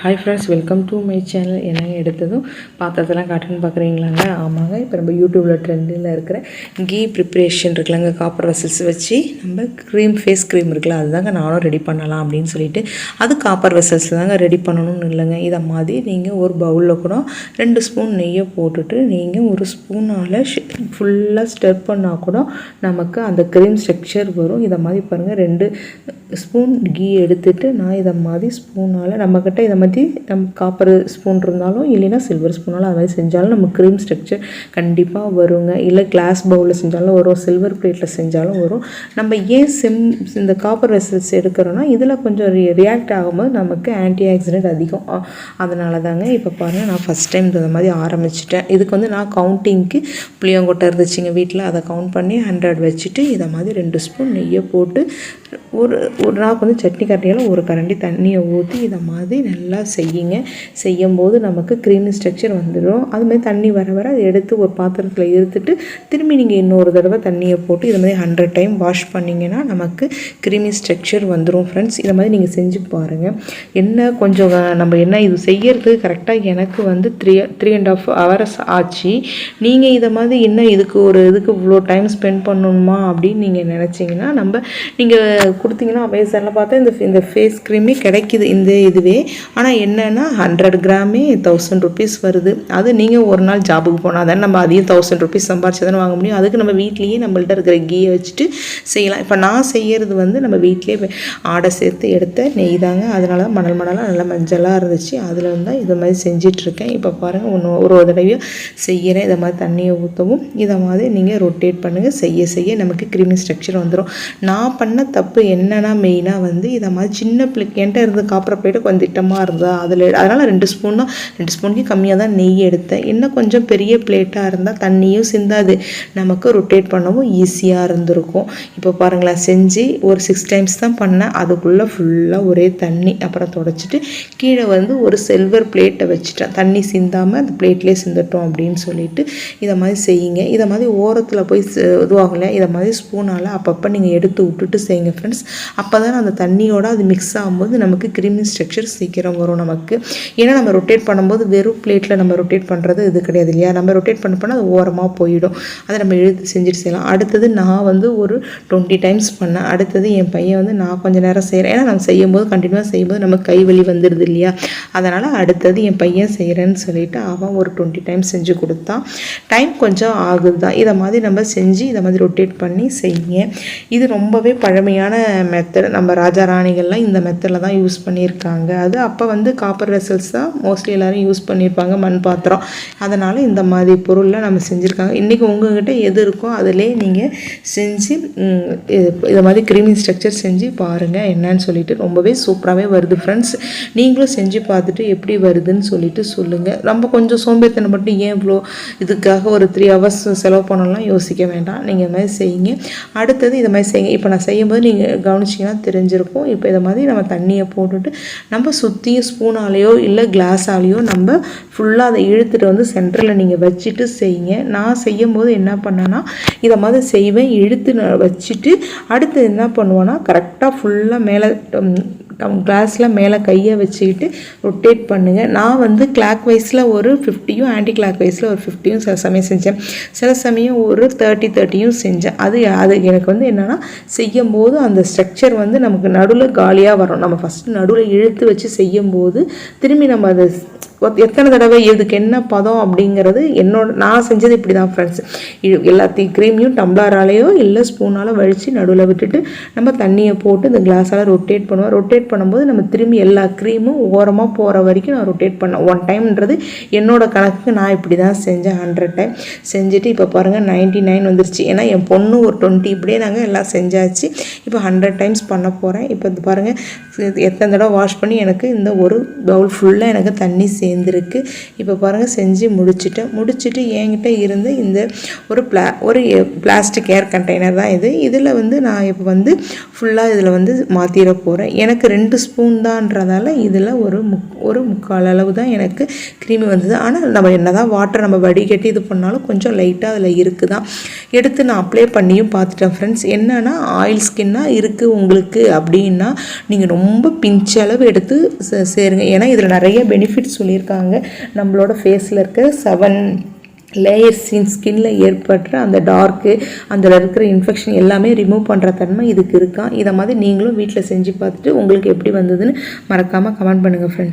Hi friends, welcome to my channel. என்னங்க எடுத்ததும் பாத்திரத்தெல்லாம் காட்டுன்னு பார்க்குறீங்களாங்க? ஆமாங்க, இப்போ நம்ம யூடியூப்பில் ட்ரெண்டில் இருக்கிற கீ ப்ரிப்ரேஷன் இருக்குல்லங்க, காப்பர் வெசல்ஸ் வச்சு நம்ம ஃபேஸ் க்ரீம் இருக்குல்ல, அதுதாங்க நானும் ரெடி பண்ணலாம் அப்படின்னு சொல்லிட்டு அது காப்பர் வெசல்ஸ் தாங்க ரெடி பண்ணணும்னு இல்லைங்க. இதை மாதிரி நீங்கள் ஒரு பவுலில் கூட 2 ஸ்பூன் நெய்யை போட்டுட்டு நீங்கள் ஒரு ஸ்பூனால் ஃபுல்லாக ஸ்டெப் பண்ணால் கூட நமக்கு அந்த க்ரீம் ஸ்ட்ரக்சர் வரும். இதை மாதிரி பாருங்கள், 2 ஸ்பூன் கீ எடுத்துகிட்டு நான் இதை மாதிரி ஸ்பூனால் நம்மக்கிட்ட இதை மாதிரி நம்ம காப்பர் ஸ்பூன் இருந்தாலும் இல்லைன்னா சில்வர் ஸ்பூனாலும் அது மாதிரி செஞ்சாலும் நம்ம க்ரீம் ஸ்ட்ரக்சர் கண்டிப்பாக வருங்க. இல்லை கிளாஸ் பவுலில் செஞ்சாலும் வரும், சில்வர் பிளேட்டில் செஞ்சாலும் வரும். நம்ம ஏன் இந்த காப்பர் வெசல்ஸ் எடுக்கிறோன்னா இதில் கொஞ்சம் ரியாக்ட் ஆகும்போது நமக்கு ஆன்டி ஆக்சிடென்ட் அதிகம். அதனால தாங்க. இப்போ பாருங்கள், நான் ஃபஸ்ட் டைம் இந்த மாதிரி ஆரம்பிச்சிட்டேன். இதுக்கு வந்து நான் கவுண்டிங்க்கு புளியங்கொட்டை இருந்துச்சுங்க வீட்டில், அதை கவுண்ட் பண்ணி 100 வச்சுட்டு இதை மாதிரி 2 ஸ்பூன் நெய்யை போட்டு ஒரு நாக்கு வந்து சட்னி கரண்டியால் ஒரு கரண்டி தண்ணியை ஊற்றி இதை மாதிரி நல்லா செய்யுங்க. செய்யும்போது நமக்கு க்ரீமி ஸ்ட்ரக்சர் வந்துடும். அதுமாதிரி தண்ணி வர வர அதை எடுத்து ஒரு பாத்திரத்தில் இருத்துட்டு திரும்பி நீங்கள் இன்னொரு தடவை தண்ணியை போட்டு இதை மாதிரி 100 டைம் வாஷ் பண்ணிங்கன்னா நமக்கு க்ரீமி ஸ்ட்ரக்சர் வந்துடும். ஃப்ரெண்ட்ஸ், இதை மாதிரி நீங்கள் செஞ்சு பாருங்கள். என்ன கொஞ்சம் நம்ம என்ன இது செய்யறது கரெக்டாக எனக்கு வந்து 3.5 hours ஆச்சு. நீங்கள் இதை மாதிரி இதுக்கு இவ்வளோ டைம் ஸ்பெண்ட் பண்ணணுமா அப்படின்னு நீங்கள் நினச்சிங்கன்னா நீங்கள் கொடுத்தீங்கன்னா அமேசானில் பார்த்தா இந்த ஃபேஸ் க்ரீமே கிடைக்கிது இதுவே. ஆனால் என்னென்னா 100 கிராமே 1000 rupees வருது. அது நீங்கள் ஒரு நாள் ஜாபுக்கு போனால் தானே நம்ம அதையும் 1000 rupees சம்பாரிச்சு தானே வாங்க முடியும். அதுக்கு நம்ம வீட்லேயே நம்மள்ட்ட இருக்கிற கீயை வச்சுட்டு செய்யலாம். இப்போ நான் செய்கிறது வந்து நம்ம வீட்லேயே ஆடை சேர்த்து எடுத்த நெய் தாங்க. அதனால தான் மணலாக நல்லா மஞ்சளாக இருந்துச்சு. அதில் வந்து இதை மாதிரி செஞ்சிட்ருக்கேன். இப்போ பாருங்கள், ஒரு தடவையும் செய்கிறேன். இதை மாதிரி தண்ணியை ஊற்றவும் இதை மாதிரி நீங்கள் ரொட்டேட் பண்ணுங்கள். செய்ய நமக்கு க்ரீமி ஸ்ட்ரக்சர் வந்துடும். நான் பண்ண தப்பு என்னன்னா மெயினாக வந்து இதை மாதிரி சின்ன பிள்ளைக்கிட்ட இருந்து காப்பர் பிளேட்டு கொஞ்சம் திட்டமாக இருந்தால் அதனால் 2 ஸ்பூனுக்கு கம்மியாக தான் நெய் எடுத்தேன். இன்னும் கொஞ்சம் பெரிய பிளேட்டாக இருந்தால் தண்ணியும் சிந்தாது, நமக்கு ரொட்டேட் பண்ணவும் ஈஸியாக இருந்திருக்கும். இப்போ பாருங்களேன், செஞ்சு ஒரு 6 times தான் பண்ணேன். அதுக்குள்ளே ஃபுல்லாக ஒரே தண்ணி. அப்புறம் தொடச்சிட்டு கீழே வந்து ஒரு சில்வர் பிளேட்டை வச்சுட்டேன், தண்ணி சிந்தாமல் அந்த பிளேட்லேயே சிந்தட்டோம் அப்படின்னு சொல்லிட்டு இதை மாதிரி செய்யுங்க. இதை மாதிரி ஓரத்தில் போய் இதுவாகல, இதை மாதிரி ஸ்பூனால் அப்பப்போ நீங்கள் எடுத்து விட்டுட்டு செய்யுங்க ஃப்ரெண்ட்ஸ். அப்போ தான் அந்த தண்ணியோட அது மிக்ஸ் ஆகும்போது நமக்கு க்ரீமி ஸ்ட்ரக்சர் சீக்கிரம் வரும் நமக்கு. ஏன்னா நம்ம ரொட்டேட் பண்ணும்போது வெறும் பிளேட்டில் நம்ம ரொட்டேட் பண்ணுறது இது கிடையாது இல்லையா. நம்ம ரொட்டேட் பண்ண அது ஓரமாக போயிடும். அதை நம்ம இழுத்து செஞ்சுட்டு செய்யலாம். அடுத்தது நான் வந்து ஒரு 20 times பண்ணேன். அடுத்தது என் பையன் வந்து நான் கொஞ்சம் நேரம் செய்கிறேன். ஏன்னா நம்ம செய்யும்போது கண்டினியூவாக செய்யும்போது நமக்கு கை வலி வந்துடுது இல்லையா. அதனால் அடுத்தது என் பையன் செய்கிறேன்னு சொல்லிட்டு அவன் ஒரு 20 times செஞ்சு கொடுத்தான். டைம் கொஞ்சம் ஆகுது தான். இதை மாதிரி நம்ம செஞ்சு இதை மாதிரி ரொட்டேட் பண்ணி செய்யுங்க. இது ரொம்பவே பழமையான மெத்தட். நம்ம ராஜா ராணிகள்லாம் இந்த மெத்தடில் தான் யூஸ் பண்ணியிருக்காங்க. அது அப்போ வந்து காப்பர் வெசல்ஸ் தான் மோஸ்ட்லி எல்லோரும் யூஸ் பண்ணியிருப்பாங்க, மண் பாத்திரம். அதனால் இந்த மாதிரி பொருளில் நம்ம செஞ்சுருக்காங்க. இன்றைக்கி உங்கள்கிட்ட எது இருக்கோ அதிலே நீங்கள் செஞ்சு இதை மாதிரி க்ரீமி ஸ்ட்ரக்சர் செஞ்சு பாருங்கள் என்னன்னு சொல்லிட்டு. ரொம்பவே சூப்பராகவே வருது ஃப்ரெண்ட்ஸ். நீங்களும் செஞ்சு பார்த்துட்டு எப்படி வருதுன்னு சொல்லிட்டு சொல்லுங்கள். நம்ம கொஞ்சம் சோம்பேறித்தனம் மட்டும் ஏன் இவ்வளோ இதுக்காக ஒரு 3 hours செலவு பண்ணலாம் யோசிக்க வேண்டாம். நீங்கள் இது மாதிரி செய்யுங்க. அடுத்தது இதை மாதிரி செய்யுங்க. இப்போ நான் செய்யும்போது நீங்கள் கவனிச்சிங்கன்னா தெரிஞ்சிருக்கும். இப்போ இதை மாதிரி நம்ம தண்ணியை போட்டுட்டு நம்ம சுற்றியும் ஸ்பூனாலேயோ இல்லை கிளாஸாலேயோ நம்ம ஃபுல்லாக அதை இழுத்துட்டு வந்து சென்டரில் நீங்கள் வச்சுட்டு செய்யுங்க. நான் செய்யும்போது என்ன பண்ணேன்னா இதை மாதிரி செய்வேன், இழுத்து வச்சுட்டு அடுத்து என்ன பண்ணுவேன்னா கரெக்டாக ஃபுல்லாக மேலே கிளாஸில் மேலே கையை வச்சுக்கிட்டு ரொட்டேட் பண்ணுங்கள். நான் வந்து கிளாக் வைஸில் ஒரு 50யும் ஆன்டி கிளாக் வைஸில் ஒரு 50யும் சில சமயம் செஞ்சேன். சில சமயம் ஒரு 30-30யும் செஞ்சேன். அது எனக்கு வந்து என்னென்னா செய்யும்போது அந்த ஸ்ட்ரக்சர் வந்து நமக்கு நடுவில் காலியாக வரும். நம்ம ஃபஸ்ட்டு நடுவில் இழுத்து வச்சு செய்யும்போது திரும்பி நம்ம அதை எத்தனை தடவை இதுக்கு என்ன பதம் அப்படிங்கிறது நான் செஞ்சது இப்படி தான் ஃப்ரெண்ட்ஸ். எல்லாத்தையும் க்ரீமையும் டம்ளராலேயோ இல்லை ஸ்பூனால் வழித்து நடுவில் விட்டுட்டு நம்ம தண்ணியை போட்டு இந்த கிளாஸால் ரொட்டேட் பண்ணுவேன். ரொட்டேட் பண்ணும்போது நம்ம திரும்பி எல்லா க்ரீமும் ஓரமாக போகிற வரைக்கும் நான் ரொட்டேட் பண்ணேன். 1 timeன்றது என்னோட கணக்குக்கு நான் இப்படி தான் செஞ்சேன். 100 time செஞ்சுட்டு இப்போ பாருங்கள் 99 வந்துருச்சு. ஏன்னா என் பொண்ணு ஒரு 20 இப்படியே நாங்கள் எல்லாம் செஞ்சாச்சு. இப்போ 100 times பண்ண போகிறேன். இப்போ இது பாருங்கள் எத்தனை தடவை வாஷ் பண்ணி எனக்கு இந்த ஒரு பவுல் ஃபுல்லாக எனக்கு தண்ணி சேர்ந்துருக்கு. இப்போ பாருங்கள் செஞ்சு முடிச்சுட்டு என்கிட்ட இருந்து இந்த ஒரு பிளாஸ்டிக் ஏர் கண்டெய்னர் தான் இது. இதில் வந்து நான் இப்போ வந்து ஃபுல்லாக இதில் வந்து மாற்றிட போகிறேன். எனக்கு 2 ஸ்பூன் தான்றதால இதில் ஒரு முக்கால் அளவு தான் எனக்கு க்ரீமி வந்தது. ஆனால் நம்ம என்ன தான் வாட்டர் நம்ம வடிகட்டி இது பண்ணாலும் கொஞ்சம் லைட்டாக அதில் இருக்குதான். எடுத்து நான் அப்ளை பண்ணியும் பார்த்துட்டேன் ஃப்ரெண்ட்ஸ். என்னென்னா ஆயில் ஸ்கின்னாக இருக்குது உங்களுக்கு அப்படின்னா நீங்கள் ரொம்ப பிஞ்சளவு எடுத்து சேருங்க. ஏன்னா இதில் நிறைய பெனிஃபிட்ஸ் சொல்லியிருக்காங்க. நம்மளோட ஃபேஸில் இருக்க 7 லேயர்ஸ் ஸ்கின்ல ஏற்படுற அந்த டார்க்கு, அதில் இருக்கிற இன்ஃபெக்ஷன் எல்லாமே ரிமூவ் பண்ணுற தன்மை இதுக்கு இருக்கான். இதை மாதிரி நீங்களும் வீட்டில் செஞ்சு பார்த்துட்டு உங்களுக்கு எப்படி வந்ததுன்னு மறக்காமல் கமெண்ட் பண்ணுங்கள் ஃப்ரெண்ட்ஸ்.